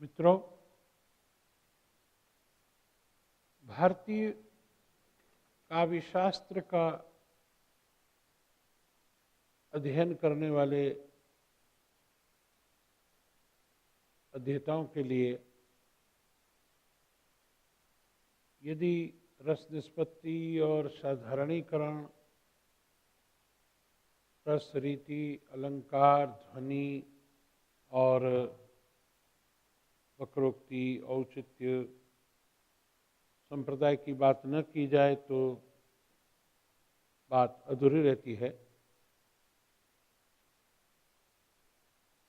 मित्रों, भारतीय काव्य शास्त्र का अध्ययन करने वाले अध्येताओं के लिए यदि रस निष्पत्ति और साधारणीकरण, रस, रीति, अलंकार, ध्वनि और वक्रोक्ति, औचित्य, संप्रदाय की बात न की जाए तो बात अधूरी रहती है।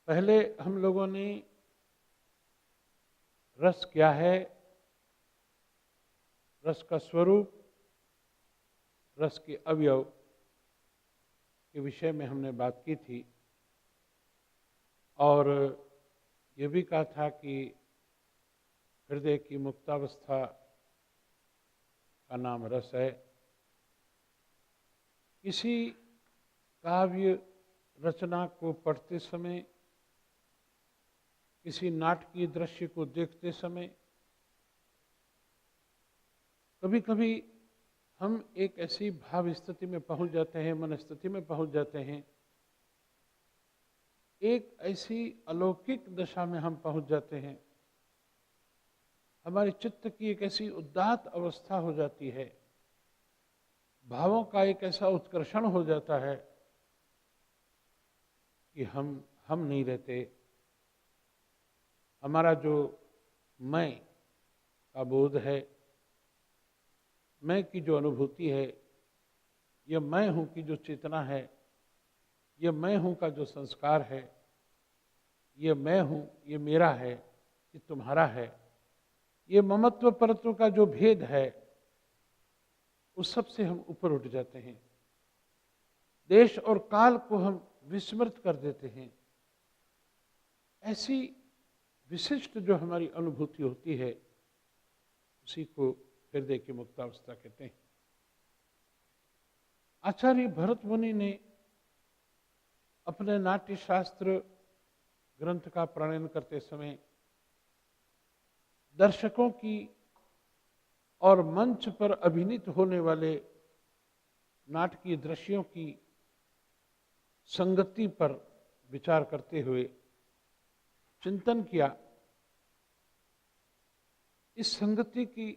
पहले हम लोगों ने रस क्या है, रस का स्वरूप, रस के अवयव के विषय में हमने बात की थी और ये भी कहा था कि हृदय की मुक्तावस्था का नाम रस है। किसी काव्य रचना को पढ़ते समय, किसी नाटकीय दृश्य को देखते समय कभी कभी हम एक ऐसी भाव स्थिति में पहुंच जाते हैं, मन स्थिति में पहुंच जाते हैं, एक ऐसी अलौकिक दशा में हम पहुंच जाते हैं, हमारे चित्त की एक ऐसी उदात्त अवस्था हो जाती है, भावों का एक ऐसा उत्कर्षण हो जाता है कि हम नहीं रहते। हमारा जो मैं का बोध है, मैं की जो अनुभूति है, यह मैं हूं की जो चेतना है, यह मैं हूं का जो संस्कार है, यह मैं हूं, ये मेरा है, ये तुम्हारा है, ये ममत्व परत्व का जो भेद है, उस सब से हम ऊपर उठ जाते हैं। देश और काल को हम विस्मृत कर देते हैं। ऐसी विशिष्ट जो हमारी अनुभूति होती है, उसी को हृदय की मुक्तावस्था कहते हैं। आचार्य भरत मुनि ने अपने नाट्य शास्त्र ग्रंथ का प्रणयन करते समय दर्शकों की और मंच पर अभिनीत होने वाले नाटकीय दृश्यों की संगति पर विचार करते हुए चिंतन किया। इस संगति की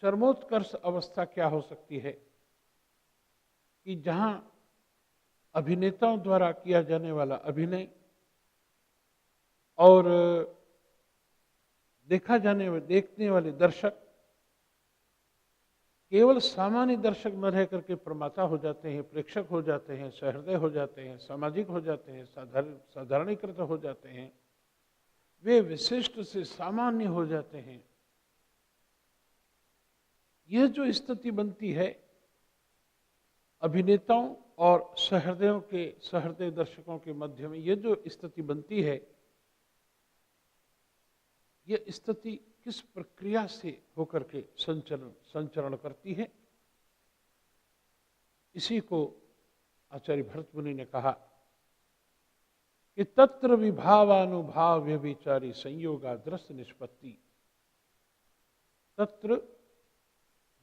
चरमोत्कर्ष अवस्था क्या हो सकती है कि जहां अभिनेताओं द्वारा किया जाने वाला अभिनय और देखने वाले दर्शक केवल सामान्य दर्शक न रह करके प्रमाता हो जाते हैं, प्रेक्षक हो जाते हैं, सहृदय हो जाते हैं, सामाजिक हो जाते हैं, साधारणीकृत हो जाते हैं, वे विशिष्ट से सामान्य हो जाते हैं। यह जो स्थिति बनती है अभिनेताओं और सहृदय दर्शकों के मध्य में, यह जो स्थिति बनती है, यह स्थिति किस प्रक्रिया से होकर के संचरण करती है, इसी को आचार्य भरत मुनि ने कहा कि तत्र विभावानुभाव व्यभिचारी संयोगाद्रस निष्पत्ति। तत्र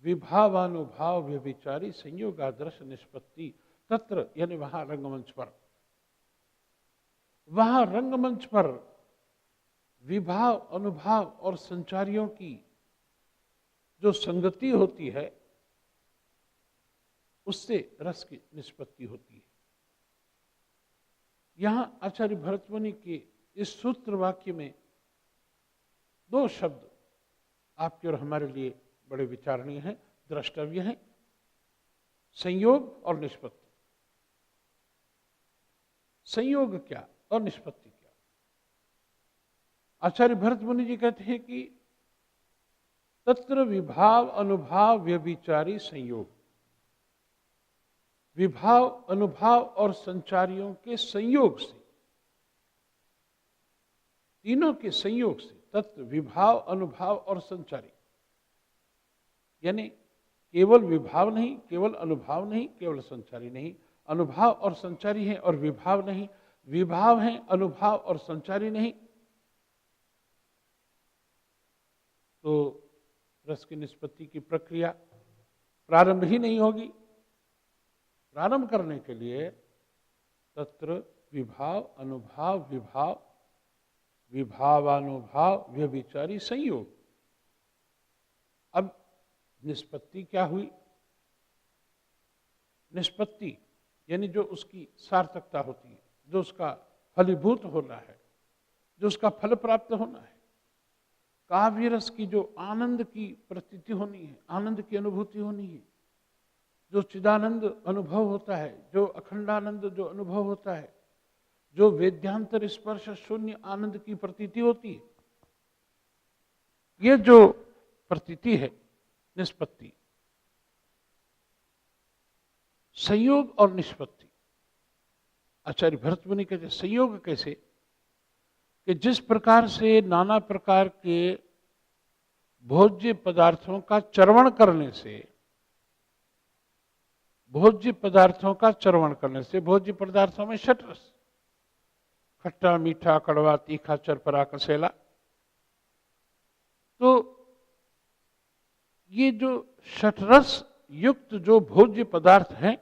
विभावानुभाव व्यभिचारी संयोगाद्रस निष्पत्ति। तत्र यानी वहां रंगमंच पर, वहां रंगमंच पर विभाव, अनुभाव और संचारियों की जो संगति होती है, उससे रस की निष्पत्ति होती है। यहां आचार्य भरत मुनि के इस सूत्र वाक्य में दो शब्द आपके और हमारे लिए बड़े विचारणीय हैं, द्रष्टव्य हैं, संयोग और निष्पत्ति। संयोग क्या और निष्पत्ति क्या? आचार्य भरत मुनि जी कहते हैं कि तत्र विभाव अनुभाव व्यभिचारी संयोग। विभाव, अनुभाव और संचारियों के संयोग से, तीनों के संयोग से, तत्व, विभाव, अनुभाव और संचारी, यानी केवल विभाव नहीं, केवल अनुभाव नहीं, केवल संचारी नहीं, अनुभाव और संचारी है और विभाव नहीं, विभाव है, अनुभाव और संचारी नहीं, तो रस की निष्पत्ति की प्रक्रिया प्रारंभ ही नहीं होगी। प्रारंभ करने के लिए तत्र विभाव अनुभाव विभाव विभावानुभाव व्यभिचारी संयोग। अब निष्पत्ति क्या हुई? निष्पत्ति यानी जो उसकी सार्थकता होती है, जो उसका फलीभूत होना है, जो उसका फल प्राप्त होना है। काव्य रस की जो आनंद की प्रतीति होनी है, आनंद की अनुभूति होनी है, जो चिदानंद अनुभव होता है, जो अखंडानंद जो अनुभव होता है, जो वेद्यांतर स्पर्श शून्य आनंद की प्रतीति होती है, ये जो प्रतीति है निष्पत्ति। संयोग और निष्पत्ति, आचार्य भरत मुनि कहते संयोग कैसे कि जिस प्रकार से नाना प्रकार के भोज्य पदार्थों का चर्वण करने से, भोज्य पदार्थों का चर्वण करने से, भोज्य पदार्थों में षटरस खट्टा मीठा कड़वा तीखा चरपरा कसेला, तो ये जो षटरस युक्त जो भोज्य पदार्थ हैं,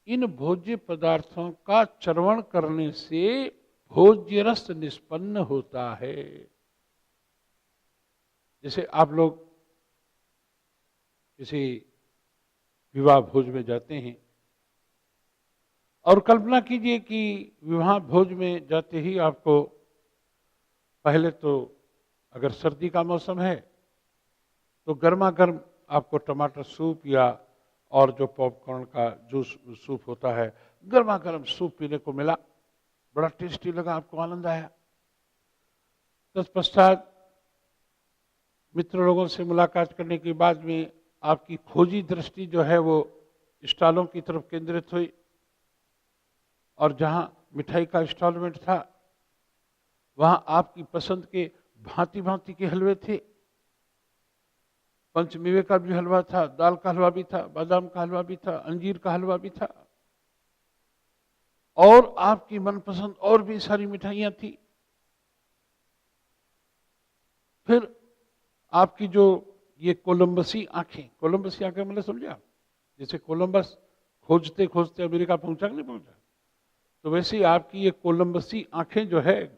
इन भोज्य पदार्थों का चर्वण करने से भोज्य रस निष्पन्न होता है। जैसे आप लोग किसी विवाह भोज में जाते हैं और कल्पना कीजिए कि विवाह भोज में जाते ही आपको पहले तो अगर सर्दी का मौसम है तो गर्मा गर्म आपको टमाटर सूप या और जो पॉपकॉर्न का जूस सूप होता है, गर्मा गर्म सूप पीने को मिला, बड़ा टेस्टी लगा, आपको आनंद आया। तत्पश्चात मित्र लोगों से मुलाकात करने के बाद में आपकी खोजी दृष्टि जो है वो स्टॉलों की तरफ केंद्रित हुई और जहां मिठाई का इंस्टॉलमेंट था वहां आपकी पसंद के भांति भांति के हलवे थे। पंचमेवे का भी हलवा था, दाल का हलवा भी था, बादाम का हलवा भी था, अंजीर का हलवा भी था और आपकी मनपसंद और भी सारी मिठाइयां थी। फिर आपकी जो ये कोलंबसी आंखें मतलब समझे आप, जैसे कोलंबस खोजते खोजते अमेरिका पहुंचा कि नहीं पहुंचा, तो वैसे ही आपकी ये कोलंबसी आंखें जो है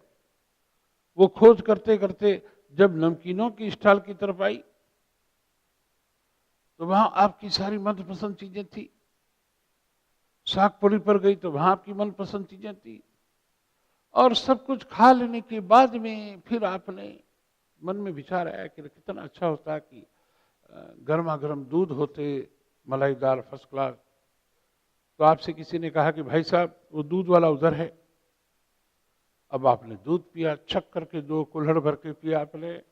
वो खोज करते करते जब नमकीनों की स्टॉल की तरफ आई तो वहां आपकी सारी मनपसंद चीजें थी। साग पूरी पर गई तो वहां आपकी मनपसंद चीजें थी और सब कुछ खा लेने के बाद में फिर आपने मन में विचार आया कि कितना अच्छा होता कि गर्मा गर्म दूध होते, मलाईदार फर्स्ट क्लास। तो आपसे किसी ने कहा कि भाई साहब वो दूध वाला उधर है। अब आपने दूध पिया, छक करके 2 कुल्हड़ भर के पिया आपने।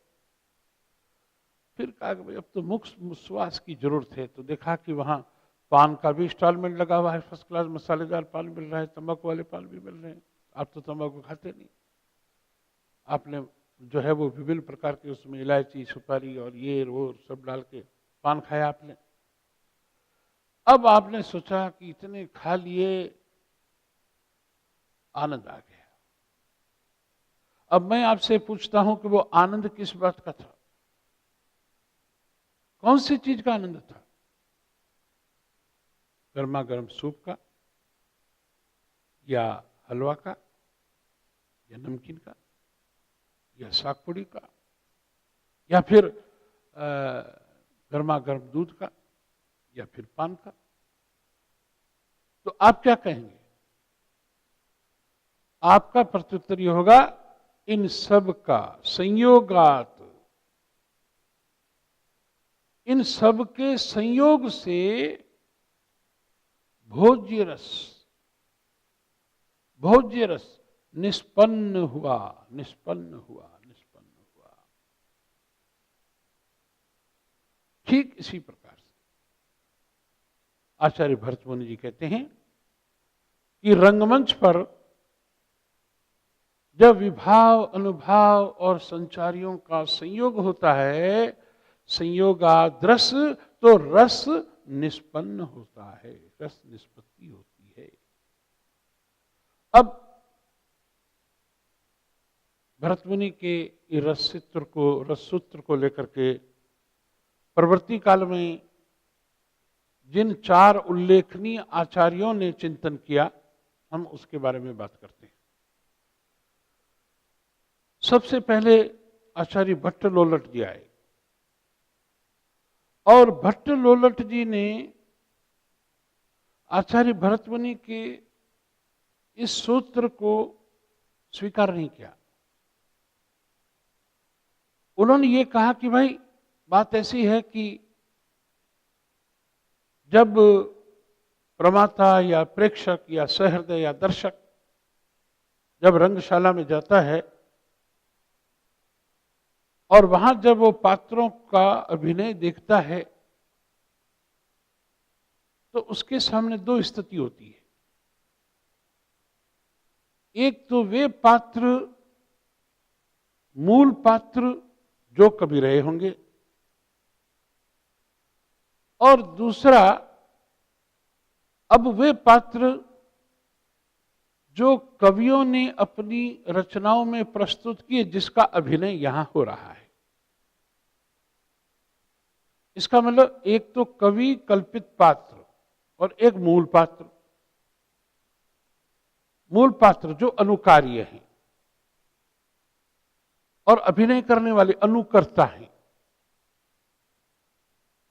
फिर कहा कि भाई अब तो मुख्य श्वास की जरूरत है, तो देखा कि वहां पान का भी इंस्टॉलमेंट लगा हुआ है, फर्स्ट क्लास मसालेदार पान मिल रहा है, तंबाकू वाले पान भी मिल रहे हैं। आप तो तंबाकू खाते नहीं, आपने जो है वो विभिन्न प्रकार के उसमें इलायची सुपारी और ये वो सब डाल के पान खाया आपने। अब आपने सोचा कि इतने खा लिए, आनंद आ गया। अब मैं आपसे पूछता हूं कि वो आनंद किस बात का था, कौन सी चीज का आनंद था? गर्मा गर्म सूप का या हलवा का या नमकीन का या सागपुड़ी का या फिर गर्मा गर्म दूध का या फिर पान का? तो आप क्या कहेंगे? आपका प्रत्युत्तर यह होगा इन सब का संयोगात, इन सब के संयोग से भोज्य रस निष्पन्न हुआ। ठीक इसी प्रकार से आचार्य भरत मुनि जी कहते हैं कि रंगमंच पर जब विभाव अनुभाव और संचारियों का संयोग होता है, संयोगाद्रस, तो रस निष्पन्न होता है, रस निष्पत्ति होती है। अब भरत मुनि के रससूत्र को लेकर के परवर्ती काल में जिन 4 उल्लेखनीय आचार्यों ने चिंतन किया, हम उसके बारे में बात करते हैं। सबसे पहले आचार्य भट्ट लोलट जी आए और भट्ट लोलट जी ने आचार्य भरत मुनि के इस सूत्र को स्वीकार नहीं किया। उन्होंने ये कहा कि भाई बात ऐसी है कि जब प्रमाता या प्रेक्षक या सहृदय या दर्शक जब रंगशाला में जाता है और वहां जब वो पात्रों का अभिनय देखता है तो उसके सामने 2 स्थिति होती है। एक तो वे पात्र मूल पात्र जो कभी रहे होंगे, और दूसरा अब वे पात्र जो कवियों ने अपनी रचनाओं में प्रस्तुत किए, जिसका अभिनय यहां हो रहा है। इसका मतलब एक तो कवि कल्पित पात्र और एक मूल पात्र। मूल पात्र जो अनुकार्य हैं और अभिनय करने वाले अनुकर्ता हैं।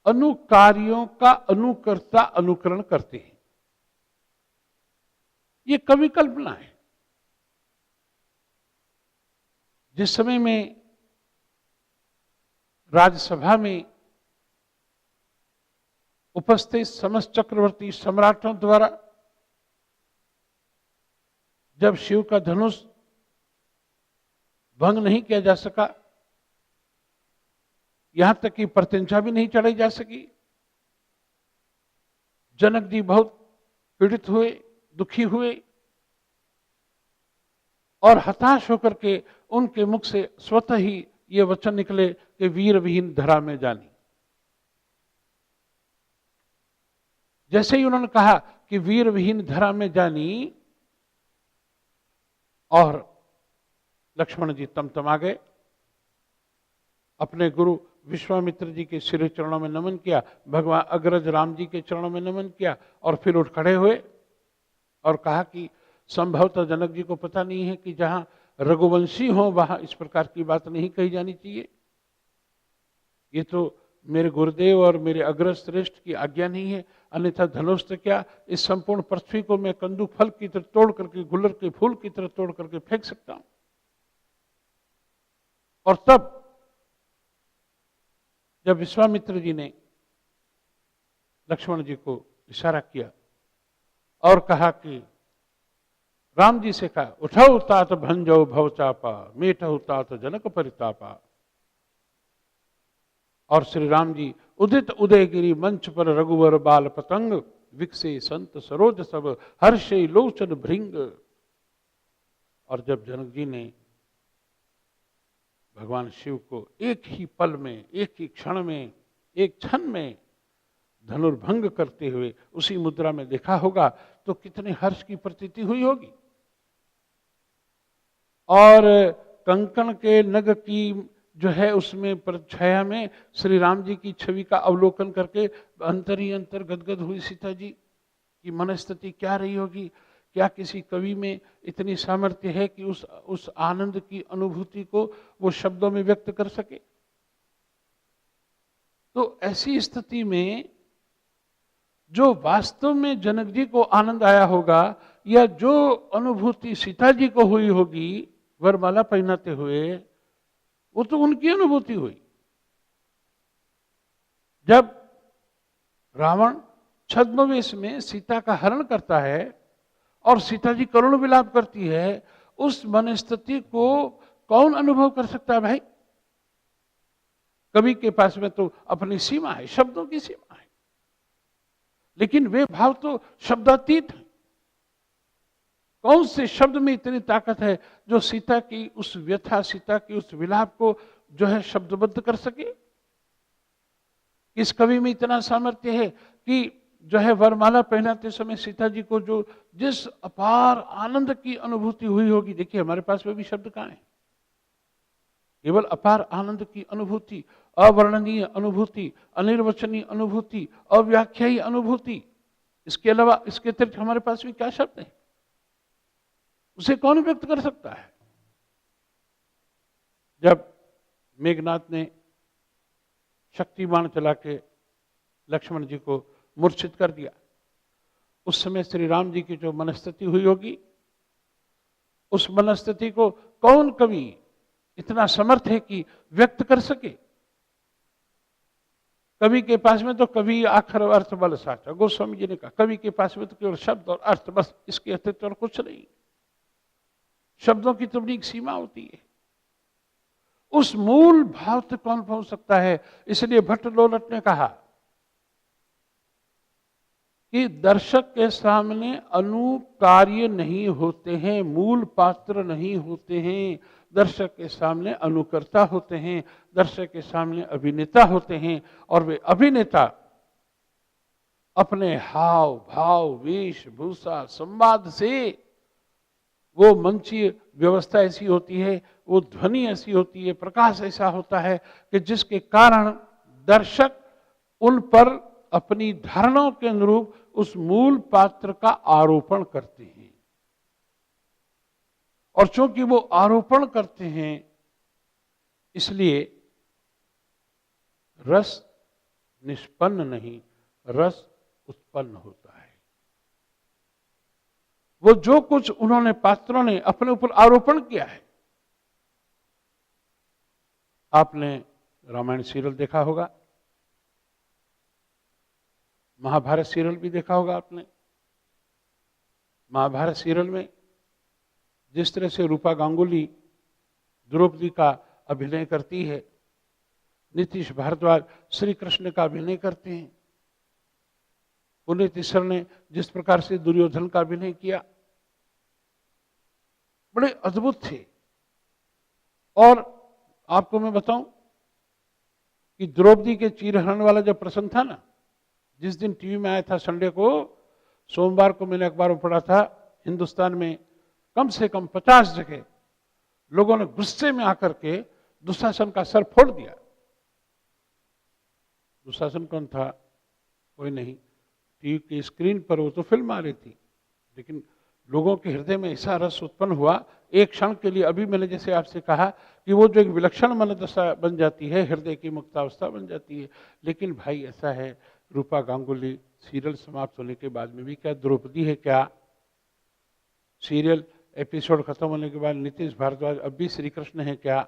अनुकार्यों का अनुकर्ता अनुकरण करते हैं। ये कवि कल्पना है। जिस समय में राज्यसभा में उपस्थित समस्त चक्रवर्ती सम्राटों द्वारा जब शिव का धनुष भंग नहीं किया जा सका, यहां तक कि प्रत्यंचा भी नहीं चढ़ाई जा सकी, जनक जी बहुत पीड़ित हुए, दुखी हुए और हताश होकर के उनके मुख से स्वतः ही ये वचन निकले कि वीर विहीन धरा में जानी। जैसे ही उन्होंने कहा कि वीर विहीन धरा में जानी, और लक्ष्मण जी तमतमा गए, अपने गुरु विश्वामित्र जी के श्री चरणों में नमन किया, भगवान अग्रज राम जी के चरणों में नमन किया और फिर उठ खड़े हुए और कहा कि संभवतः जनक जी को पता नहीं है कि जहां रघुवंशी हो वहां इस प्रकार की बात नहीं कही जानी चाहिए। ये तो मेरे गुरुदेव और मेरे अग्रज श्रेष्ठ की आज्ञा नहीं है, अन्यथा धनुष तो क्या, इस संपूर्ण पृथ्वी को मैं कंदू फल की तरह तोड़ करके, गुल्लर के फूल की तरह तोड़ करके फेंक सकता हूं। और तब जब विश्वामित्र जी ने लक्ष्मण जी को इशारा किया और कहा कि राम जी से कहा, उठो तात भंजो भवचापा, मेटो तात जनक परितापा। और श्री राम जी उदित उदयगिरी मंच पर रघुवर बाल पतंग, विकसे संत सरोज सब हर्षे लोचन भृंग। और जब जनक जी ने भगवान शिव को एक ही पल में, एक ही क्षण में, एक क्षण में धनुर्भंग करते हुए उसी मुद्रा में देखा होगा तो कितने हर्ष की प्रतीति हुई होगी। और कंकण के नग की जो है उसमें छाया में श्री राम जी की छवि का अवलोकन करके अंतर ही अंतर गदगद हुई सीता जी की मनस्थिति क्या रही होगी। क्या किसी कवि में इतनी सामर्थ्य है कि उस आनंद की अनुभूति को वो शब्दों में व्यक्त कर सके। तो ऐसी स्थिति में जो वास्तव में जनक जी को आनंद आया होगा या जो अनुभूति सीता जी को हुई होगी वरमाला पहनाते हुए, वो तो उनकी अनुभूति हुई। जब रावण छद्मवेश में सीता का हरण करता है और सीता जी करुण विलाप करती है, उस मनस्थिति को कौन अनुभव कर सकता है भाई। कवि के पास में तो अपनी सीमा है, शब्दों की सीमा है, लेकिन वे भाव तो शब्दातीत है। कौन से शब्द में इतनी ताकत है जो सीता की उस व्यथा, सीता की उस विलाप को जो है शब्दबद्ध कर सके। इस कवि में इतना सामर्थ्य है कि जो है वरमाला पहनाते समय सीता जी को जिस अपार आनंद की अनुभूति हुई होगी। देखिए हमारे पास में भी शब्द कहाँ है। केवल अपार आनंद की अनुभूति, अवर्णनीय अनुभूति, अनिर्वचनीय अनुभूति, अव्याख्यायी अनुभूति। इसके अलावा, इसके अतिरिक्त हमारे पास भी क्या शब्द है? उसे कौन व्यक्त कर सकता है? जब मेघनाथ ने शक्ति बाण चला के लक्ष्मण जी को मूर्छित कर दिया, उस समय श्री राम जी की जो मनस्थिति हुई होगी, उस मनस्थिति को कौन कवि इतना समर्थ है कि व्यक्त कर सके? कवि के पास में तो कवि आखर अर्थ बल साचा, गोस्वामी जी ने कहा कवि के पास में तो केवल शब्द और अर्थ, बस, इसके अतिरिक्त और कुछ नहीं। शब्दों की तो बड़ी एक सीमा होती है। उस मूल भाव तक कौन पहुंच सकता है? इसलिए भट्ट लोलट ने कहा कि दर्शक के सामने अनुकार्य नहीं होते हैं, मूल पात्र नहीं होते हैं। दर्शक के सामने अनुकर्ता होते हैं, दर्शक के सामने अभिनेता होते हैं। और वे अभिनेता अपने हाव भाव, वेशभूषा, संवाद से, वो मंचीय व्यवस्था ऐसी होती है, वो ध्वनि ऐसी होती है, प्रकाश ऐसा होता है कि जिसके कारण दर्शक उन पर अपनी धारणाओं के अनुरूप उस मूल पात्र का आरोपण करते हैं। और चूंकि वो आरोपण करते हैं, इसलिए रस निष्पन्न नहीं, रस उत्पन्न होता है। वो जो कुछ उन्होंने, पात्रों ने अपने ऊपर आरोपण किया है। आपने रामायण सीरियल देखा होगा, महाभारत सीरियल भी देखा होगा आपने। महाभारत सीरियल में जिस तरह से रूपा गांगुली द्रौपदी का अभिनय करती है, नीतीश भारद्वाज श्री कृष्ण का अभिनय करते हैं, पुनीत ईश्वर ने जिस प्रकार से दुर्योधन का अभिनय किया, बड़े अद्भुत थे। और आपको मैं बताऊं कि द्रौपदी के चीरहरण वाला जब प्रसंग था ना, जिस दिन टीवी में आया था संडे को, सोमवार को मैंने अखबार में पढ़ा था, हिंदुस्तान में कम से कम 50 जगह लोगों ने गुस्से में आकर के दुशासन का सर फोड़ दिया। दुशासन कौन था? कोई नहीं, टीवी की स्क्रीन पर वो तो फिल्म आ रही थी, लेकिन लोगों के हृदय में ऐसा रस उत्पन्न हुआ एक क्षण के लिए। अभी मैंने जैसे आपसे कहा कि वो जो एक विलक्षण मनोदशा बन जाती है, हृदय की मुक्तावस्था बन जाती है। लेकिन भाई ऐसा है, रूपा गांगुली सीरियल समाप्त होने के बाद में भी क्या द्रौपदी है क्या? सीरियल एपिसोड खत्म होने के बाद नीतीश भारद्वाज अब भी श्री कृष्ण है क्या?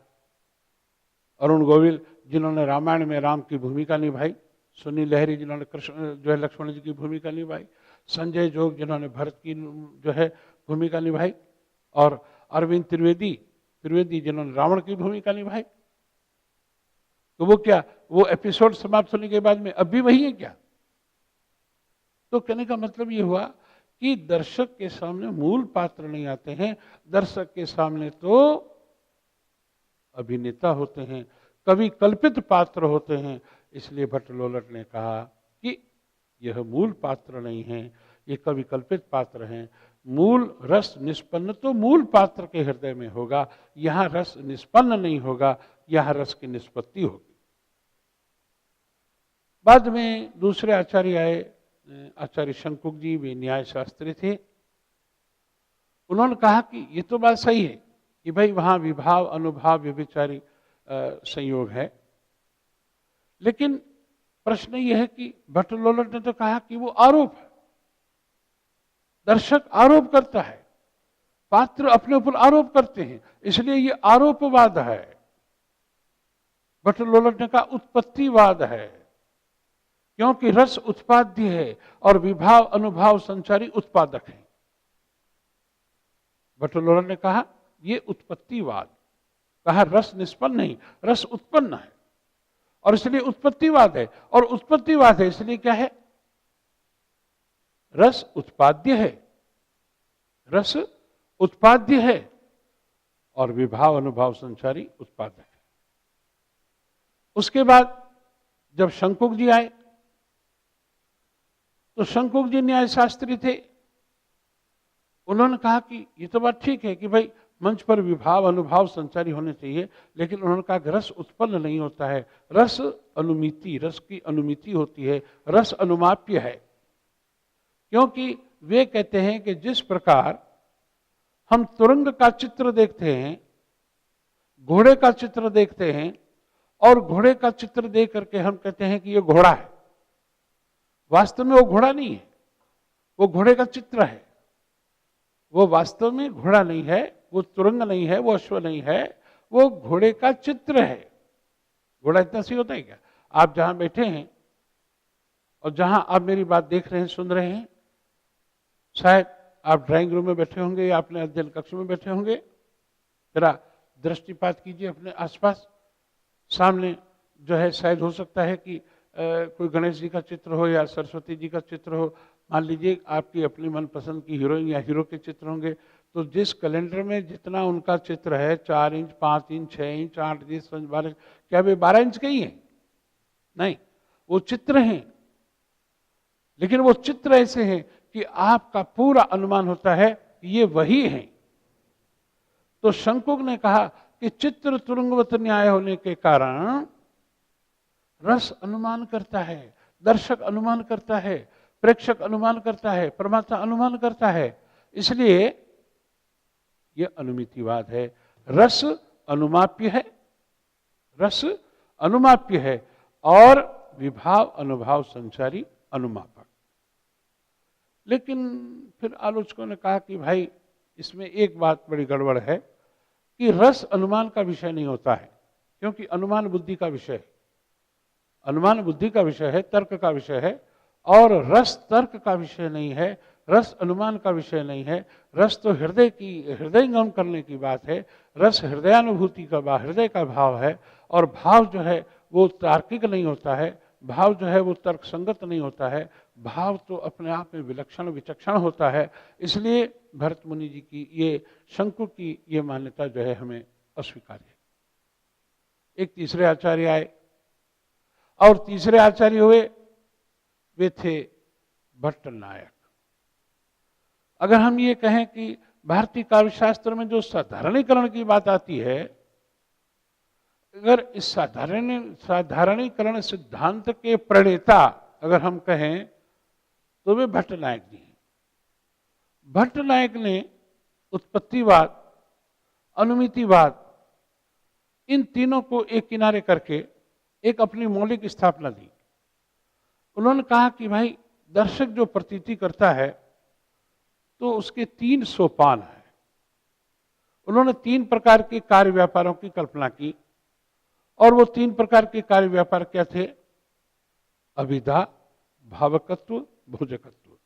अरुण गोविल जिन्होंने रामायण में राम की भूमिका निभाई, सुनील लहरी जिन्होंने कृष्ण जो है लक्ष्मण जी की भूमिका निभाई, संजय जोग जिन्होंने भरत की जो है भूमिका निभाई, और अरविंद त्रिवेदी जिन्होंने रावण की भूमिका निभाई, तो वो क्या, वो एपिसोड समाप्त होने के बाद में अब भी वही है क्या? तो कहने का मतलब ये हुआ कि दर्शक के सामने मूल पात्र नहीं आते हैं, दर्शक के सामने तो अभिनेता होते हैं, कवि कल्पित पात्र होते हैं। इसलिए भट्ट लोलट ने कहा कि यह मूल पात्र नहीं है, ये कवि कल्पित पात्र हैं। मूल रस निष्पन्न तो मूल पात्र के हृदय में होगा, यहां रस निष्पन्न नहीं होगा, यहां रस की निष्पत्ति होगी। बाद में दूसरे आचार्य आए, आचार्य शंकुक जी, वे न्याय शास्त्री थे। उन्होंने कहा कि ये तो बात सही है कि भाई वहां विभाव, अनुभाव, व्यभिचारी संयोग है, लेकिन प्रश्न यह है कि भट्ट लोलट ने तो कहा कि वो आरोप है, दर्शक आरोप करता है, पात्र अपने ऊपर आरोप करते हैं, इसलिए ये आरोपवाद है। भट्ट लोलट ने कहा उत्पत्तिवाद है, क्योंकि रस उत्पाद्य है और विभाव, अनुभाव, संचारी उत्पादक है। भट्ट लोलट ने कहा ये उत्पत्तिवाद, कहा रस निष्पन्न नहीं, रस उत्पन्न है, और इसलिए उत्पत्तिवाद है। और उत्पत्तिवाद है इसलिए क्या है? रस उत्पाद्य है, रस उत्पाद्य है, और विभाव, अनुभव, संचारी उत्पादक है। उसके बाद जब शंकुक जी आए, तो शंकुक जी न्याय शास्त्री थे। उन्होंने कहा कि ये तो बात ठीक है कि भाई मंच पर विभाव अनुभाव संचारी होने चाहिए, लेकिन उन्होंने कहा कि रस उत्पन्न नहीं होता है, रस अनुमिति, रस की अनुमिति होती है, रस अनुमाप्य है। क्योंकि वे कहते हैं कि जिस प्रकार हम तुरंग का चित्र देखते हैं, घोड़े का चित्र देखते हैं, और घोड़े का चित्र देख करके हम कहते हैं कि ये घोड़ा है, वास्तव में वो घोड़ा नहीं है, वो घोड़े का चित्र है, वो वास्तव में घोड़ा नहीं है, वो तुरंग नहीं है, वो अश्व नहीं है, वो घोड़े का चित्र है। घोड़ा इतना सही होता है क्या? आप जहां बैठे हैं और जहां आप मेरी बात देख रहे हैं, सुन रहे हैं, शायद आप ड्राइंग रूम में बैठे होंगे या अपने अध्ययन कक्ष में बैठे होंगे, जरा दृष्टिपात कीजिए अपने आसपास। सामने जो है शायद हो सकता है कि कोई गणेश जी का चित्र हो या सरस्वती जी का चित्र हो, मान लीजिए आपकी अपनी मनपसंद की हीरोइन या हीरो के चित्र होंगे, तो जिस कैलेंडर में जितना उनका चित्र है, 4 inch, 5 inch, 6 inch, 8 inch, 12 inch, क्या वे 12 इंच के ही हैं? नहीं, वो चित्र हैं, लेकिन वो चित्र ऐसे हैं कि आपका पूरा अनुमान होता है कि ये वही हैं। तो शंकुक ने कहा कि चित्र तुरंगवत न्याय होने के कारण रस अनुमान करता है, दर्शक अनुमान करता है, प्रेक्षक अनुमान करता है, प्रमाता अनुमान करता है, इसलिए यह अनुमितिवाद है। रस अनुमाप्य है, रस अनुमाप्य है, और विभाव अनुभाव संचारी अनुमापक। लेकिन फिर आलोचकों ने कहा कि भाई इसमें एक बात बड़ी गड़बड़ है कि रस अनुमान का विषय नहीं होता है, क्योंकि अनुमान बुद्धि का विषय है, अनुमान बुद्धि का विषय है, तर्क का विषय है, और रस तर्क का विषय नहीं है, रस अनुमान का विषय नहीं है। रस तो हृदयंगम करने की बात है, रस हृदयानुभूति का, हृदय का भाव है, और भाव जो है वो तार्किक नहीं होता है, भाव जो है वो तर्क संगत नहीं होता है, भाव तो अपने आप में विलक्षण विचक्षण होता है। इसलिए भरत मुनि जी की ये, शंकुक की ये मान्यता जो है हमें अस्वीकार्य है। एक तीसरे आचार्य आए, और तीसरे आचार्य हुए वे थे भट्ट नायक। अगर हम ये कहें कि भारतीय काव्यशास्त्र में जो साधारणीकरण की बात आती है, अगर इस साधारणीकरण सिद्धांत के प्रणेता अगर हम कहें तो वे भट्ट नायक जी हैं। भट्ट नायक ने उत्पत्तिवाद, अनुमितिवाद, इन तीनों को एक किनारे करके एक अपनी मौलिक स्थापना दी। उन्होंने कहा कि भाई दर्शक जो प्रतीति करता है तो उसके 3 सोपान है। उन्होंने 3 प्रकार के कार्य व्यापारों की कल्पना की, और वो 3 प्रकार के कार्य व्यापार क्या थे? अभिधा, भावकत्व, भोजकत्व।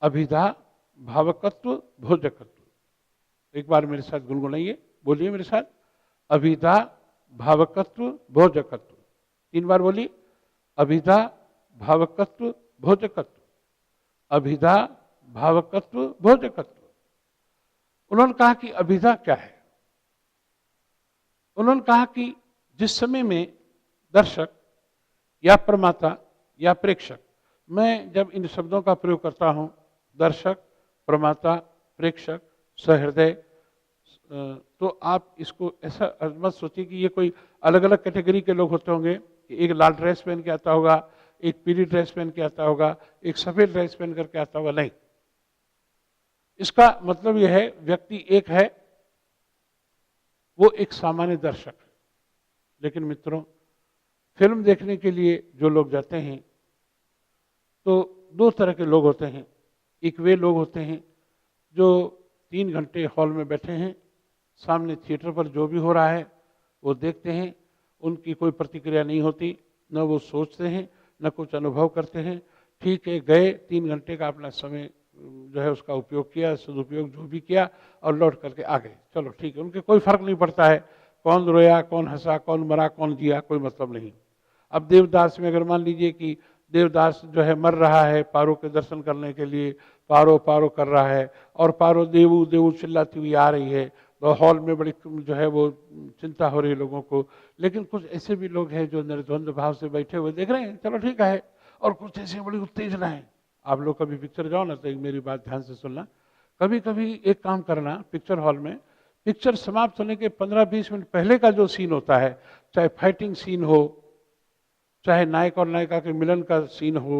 अभिधा, भावकत्व, भोजकत्व। एक बार मेरे साथ गुनगुनाइए, बोलिए मेरे साथ। अभिधा, भावकत्व, भोजकत्व। 3 बार बोलिए। अभिधा, भावकत्व, भोजकत्व। अभिधा, भावकत्व, भोजकत्व। उन्होंने कहा कि अभिधा क्या है? उन्होंने कहा कि जिस समय में दर्शक या प्रमाता या प्रेक्षक, मैं जब इन शब्दों का प्रयोग करता हूं, दर्शक, प्रमाता, प्रेक्षक, सहृदय, तो आप इसको ऐसा मत सोचिए कि ये कोई अलग अलग कैटेगरी के लोग होते होंगे। एक लाल ड्रेस पहन के आता होगा, एक पीली ड्रेस पहन के आता होगा, एक सफेद ड्रेस पहन करके आता होगा, नहीं। इसका मतलब यह है व्यक्ति एक है, वो एक सामान्य दर्शक है। लेकिन मित्रों, फिल्म देखने के लिए जो लोग जाते हैं तो 2 तरह के लोग होते हैं। एक वे लोग होते हैं जो 3 घंटे हॉल में बैठे हैं, सामने थिएटर पर जो भी हो रहा है वो देखते हैं, उनकी कोई प्रतिक्रिया नहीं होती, न वो सोचते हैं न कुछ अनुभव करते हैं। ठीक है, गए, 3 घंटे का अपना समय जो है उसका उपयोग किया, सदुपयोग जो भी किया, और लौट करके आ गए। चलो ठीक है, उनके कोई फर्क नहीं पड़ता है कौन रोया, कौन हंसा, कौन मरा, कौन जिया, कोई मतलब नहीं। अब देवदास में अगर मान लीजिए कि देवदास जो है मर रहा है पारो के दर्शन करने के लिए, पारो पारो कर रहा है, और पारो देवू देवू चिल्लाती हुई आ रही है, तो हॉल में बड़ी जो है वो चिंता हो रही है लोगों को। लेकिन कुछ ऐसे भी लोग हैं जो निर्द्वंद भाव से बैठे हुए देख रहे हैं, चलो ठीक है, और कुछ ऐसे बड़ी उत्तेजना है। आप लोग कभी पिक्चर जाओ ना तो एक मेरी बात ध्यान से सुनना, कभी कभी एक काम करना, पिक्चर हॉल में पिक्चर समाप्त होने के 15-20 मिनट पहले का जो सीन होता है, चाहे फाइटिंग सीन हो, चाहे नायक और नायिका के मिलन का सीन हो,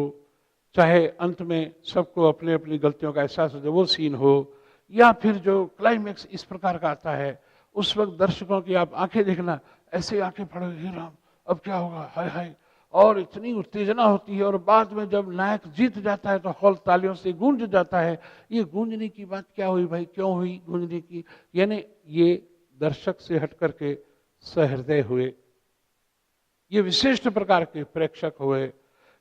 चाहे अंत में सबको अपने अपनी गलतियों का एहसास हो वो सीन हो, या फिर जो क्लाइमेक्स इस प्रकार का आता है, उस वक्त दर्शकों की आप आंखें देखना, ऐसे आंखें पड़ोगे, हे राम अब क्या होगा, हाय हाय, और इतनी उत्तेजना होती है, और बाद में जब नायक जीत जाता है तो हॉल तालियों से गूंज जाता है। ये गूंजने की बात क्या हुई भाई, क्यों हुई गूंजने की? यानी ये दर्शक से हट करके सहृदय हुए, ये विशिष्ट प्रकार के प्रेक्षक हुए,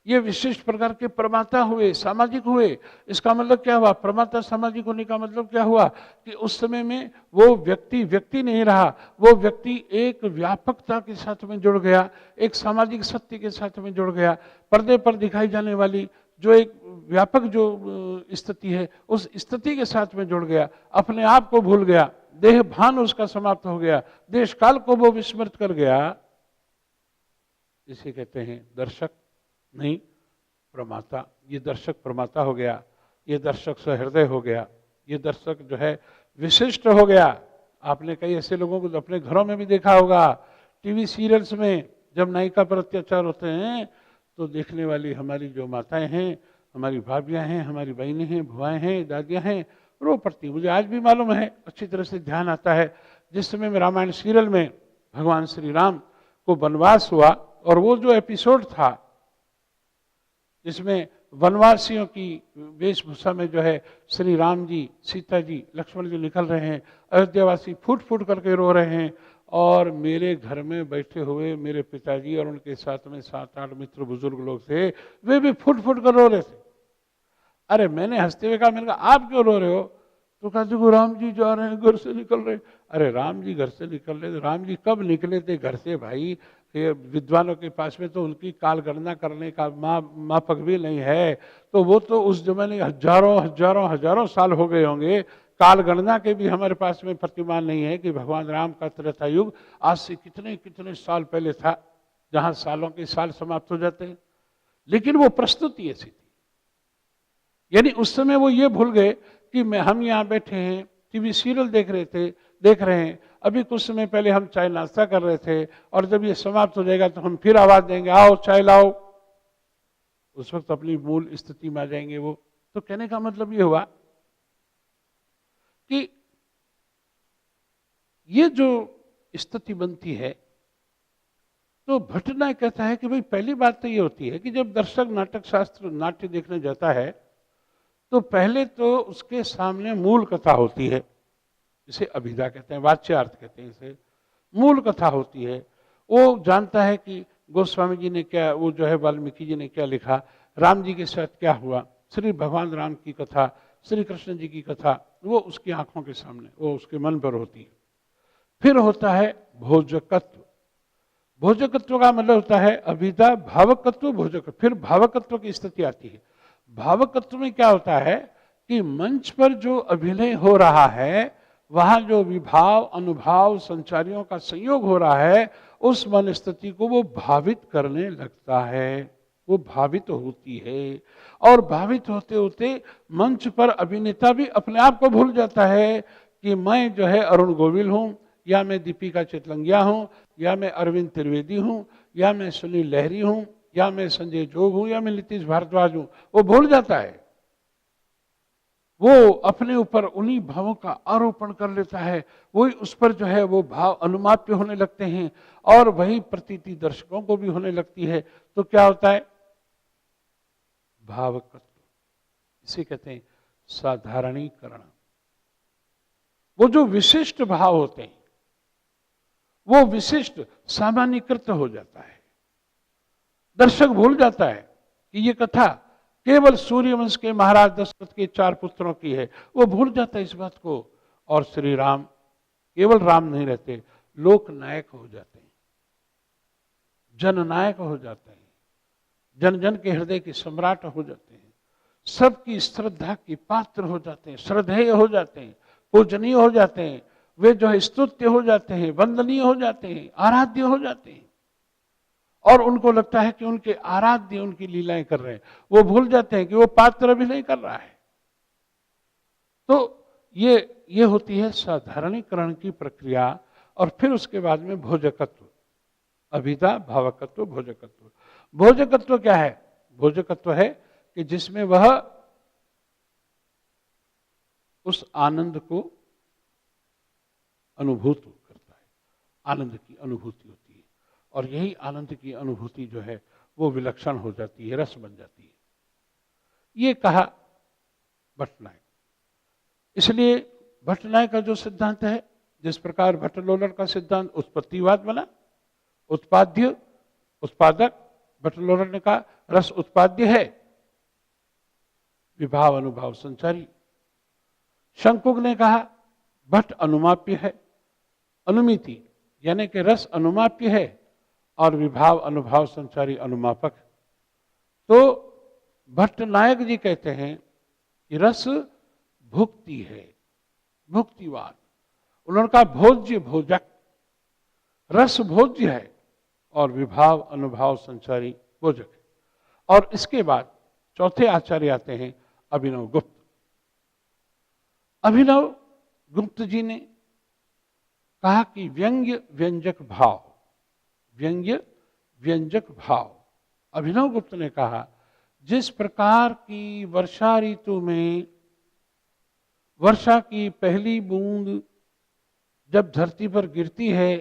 ये विशिष्ट प्रकार के प्रमाता हुए, सामाजिक हुए। इसका मतलब क्या हुआ? प्रमाता सामाजिक होने का मतलब क्या हुआ कि उस समय में वो व्यक्ति व्यक्ति नहीं रहा, वो व्यक्ति एक व्यापकता के साथ में जुड़ गया, एक सामाजिक सत्य के साथ में जुड़ गया। पर्दे पर दिखाई जाने वाली जो एक व्यापक जो स्थिति है, उस स्थिति के साथ में जुड़ गया, अपने आप को भूल गया, देह भान उसका समाप्त हो गया, देश काल को वो विस्मृत कर गया। इसे कहते हैं दर्शक नहीं प्रमाता। ये दर्शक प्रमाता हो गया, ये दर्शक सहृदय हो गया, ये दर्शक जो है विशिष्ट हो गया। आपने कई ऐसे लोगों को अपने घरों में भी देखा होगा, टीवी सीरियल्स में जब नायिका पर अत्याचार होते हैं तो देखने वाली हमारी जो माताएं हैं, हमारी भाभियां हैं, हमारी बहनें हैं, भुआएं हैं, दादियां हैं, रो पड़ती। मुझे आज भी मालूम है, अच्छी तरह से ध्यान आता है, जिस समय में रामायण सीरियल में भगवान श्री राम को वनवास हुआ, और वो जो एपिसोड था जिसमें वनवासियों की वेशभूषा में जो है श्री राम जी, सीता जी, लक्ष्मण जी निकल रहे हैं, अयोध्यावासी फूट फूट करके रो रहे हैं, और मेरे घर में बैठे हुए मेरे पिताजी और उनके साथ में 7-8 मित्र बुजुर्ग लोग थे, वे भी फूट फूट कर रो रहे थे। अरे मैंने हंसते हुए कहा, मैंने कहा आप क्यों रो रहे हो? तो कहा देखो राम जी जा रहे हैं, घर से निकल रहे। अरे राम जी घर से निकल रहे, राम जी कब निकले थे घर से भाई? विद्वानों के पास में तो उनकी काल गणना करने का मापक भी नहीं है, तो वो तो उस जमाने हजारों हजारों हजारों साल हो गए होंगे, काल गणना के भी हमारे पास में प्रतिमान नहीं है कि भगवान राम का त्रेता युग आज से कितने कितने साल पहले था, जहां सालों के साल समाप्त हो जाते हैं। लेकिन वो प्रस्तुति ऐसी थी, यानी उस समय वो ये भूल गए कि हम यहाँ बैठे हैं, टीवी सीरियल देख रहे हैं, अभी कुछ समय पहले हम चाय नाश्ता कर रहे थे, और जब ये समाप्त हो जाएगा तो हम फिर आवाज देंगे आओ चाय लाओ, उस वक्त अपनी मूल स्थिति में आ जाएंगे वो। तो कहने का मतलब ये हुआ कि ये जो स्थिति बनती है, तो भट्टनायक कहता है कि भाई पहली बात तो ये होती है कि जब दर्शक नाटक शास्त्र नाट्य देखने जाता है तो पहले तो उसके सामने मूल कथा होती है, इसे अभिधा कहते हैं, वाच्यार्थ कहते हैं इसे, मूल कथा होती है। वो जानता है कि गोस्वामी जी ने क्या, वो जो है वाल्मीकि जी ने क्या लिखा, राम जी के साथ क्या हुआ, श्री भगवान राम की कथा, श्री कृष्ण जी की कथा, वो उसकी आंखों के सामने, वो उसके मन पर होती है। फिर होता है भोजकत्व। भोजकत्व का मतलब होता है अभिधा, भावकत्व, भोजकत्व, फिर भावकत्व की स्थिति आती है। भावकत्व में क्या होता है कि मंच पर जो अभिनय हो रहा है, वहां जो विभाव अनुभाव संचारियों का संयोग हो रहा है, उस मन स्थिति को वो भावित करने लगता है, वो भावित होती है। और भावित होते होते मंच पर अभिनेता भी अपने आप को भूल जाता है कि मैं जो है अरुण गोविल हूं, या मैं दीपिका चितलंगिया हूं, या मैं अरविंद त्रिवेदी हूं, या मैं सुनील लहरी हूं, या मैं संजय जोग हूं, या मैं नीतीश भारद्वाज हूं। वो भूल जाता है, वो अपने ऊपर उन्हीं भावों का आरोपण कर लेता है, वही उस पर जो है वो भाव अनुमाप्य होने लगते हैं, और वही प्रतीति दर्शकों को भी होने लगती है। तो क्या होता है? भावकत्व, इसे कहते हैं साधारणीकरण। वो जो विशिष्ट भाव होते हैं वो विशिष्ट सामान्यकृत हो जाता है। दर्शक भूल जाता है कि ये कथा केवल सूर्यवंश के महाराज दशरथ के 4 पुत्रों की है, वो भूल जाता है इस बात को। और श्री राम केवल राम नहीं रहते, लोकनायक हो जाते हैं, जननायक हो जाते हैं, जन जन के हृदय के सम्राट हो जाते हैं, सबकी श्रद्धा के पात्र हो जाते हैं, श्रद्धेय हो जाते हैं, पूजनीय हो जाते हैं, वे जो है स्तुत्य हो जाते हैं, वंदनीय हो जाते हैं, आराध्य हो जाते हैं। और उनको लगता है कि उनके आराध्य उनकी लीलाएं कर रहे हैं, वो भूल जाते हैं कि वो पात्र अभिनय कर रहा है। तो ये होती है साधारणीकरण की प्रक्रिया। और फिर उसके बाद में भोजकत्व, अभिधा, भावकत्व, भोजकत्व। भोजकत्व क्या है? भोजकत्व है कि जिसमें वह उस आनंद को अनुभूत करता है, आनंद की अनुभूति होती है। और यही आनंद की अनुभूति जो है वो विलक्षण हो जाती है, रस बन जाती है। ये कहा भट्टनायक। इसलिए भट्टनायक का जो सिद्धांत है, जिस प्रकार भट्टलोलर का सिद्धांत उत्पत्तिवाद बना, उत्पाद्य, उत्पादक, भट्टलोलर ने कहा रस उत्पाद्य है, विभाव अनुभाव संचारी। शंकुक ने कहा भट्ट अनुमाप्य है, अनुमिति, यानी कि रस अनुमाप्य है और विभाव अनुभाव संचारी अनुमापक। तो भट्टनायक जी कहते हैं कि रस भुक्ति है, भुक्तिवाद। उन्होंने कहा भोज्य भोजक, रस भोज्य है और विभाव अनुभाव संचारी भोजक है। और इसके बाद चौथे आचार्य आते हैं अभिनव गुप्त। अभिनव गुप्त जी ने कहा कि व्यंग्य व्यंजक भाव, व्यंग्य व्यंजक भाव। अभिनव गुप्त ने कहा जिस प्रकार की वर्षा ऋतु में वर्षा की पहली बूंद जब धरती पर गिरती है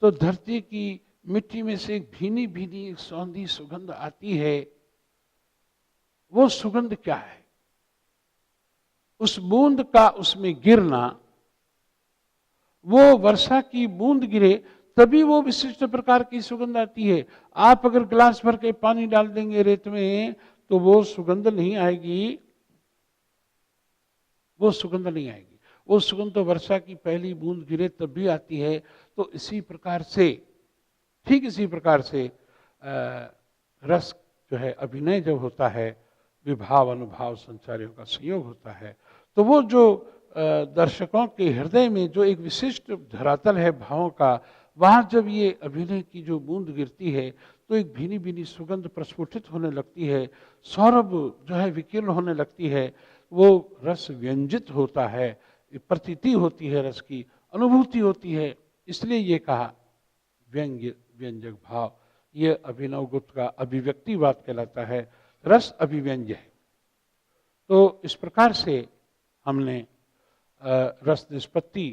तो धरती की मिट्टी में से एक भीनी भीनी एक सौंधी सुगंध आती है। वो सुगंध क्या है? उस बूंद का उसमें गिरना, वो वर्षा की बूंद गिरे तभी वो विशिष्ट प्रकार की सुगंध आती है। आप अगर गिलास भर के पानी डाल देंगे रेत में तो वो सुगंध नहीं आएगी, वो सुगंध नहीं आएगी। वो सुगंध तो वर्षा की पहली बूंद गिरे तब भी आती है। तो इसी प्रकार से, ठीक इसी प्रकार से रस जो है, अभिनय जब होता है, विभाव अनुभाव संचारियों का संयोग होता है, तो वो जो दर्शकों के हृदय में जो एक विशिष्ट धरातल है भावों का, वहाँ जब ये अभिनय की जो बूंद गिरती है तो एक भीनी भीनी सुगंध प्रस्फुटित होने लगती है, सौरभ जो है विकीर्ण होने लगती है, वो रस व्यंजित होता है, प्रतीति होती है, रस की अनुभूति होती है। इसलिए ये कहा व्यंग्य व्यंजक भाव। ये अभिनव गुप्त का अभिव्यक्तिवाद कहलाता है, रस अभिव्यंज्य है। तो इस प्रकार से हमने रस निष्पत्ति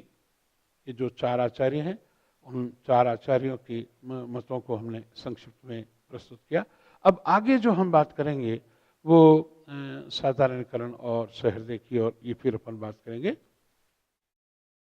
के जो चार आचार्य हैं, उन चार आचार्यों की मतों को हमने संक्षिप्त में प्रस्तुत किया। अब आगे जो हम बात करेंगे वो साधारणीकरण और सहृदय की, और ये फिर अपन बात करेंगे।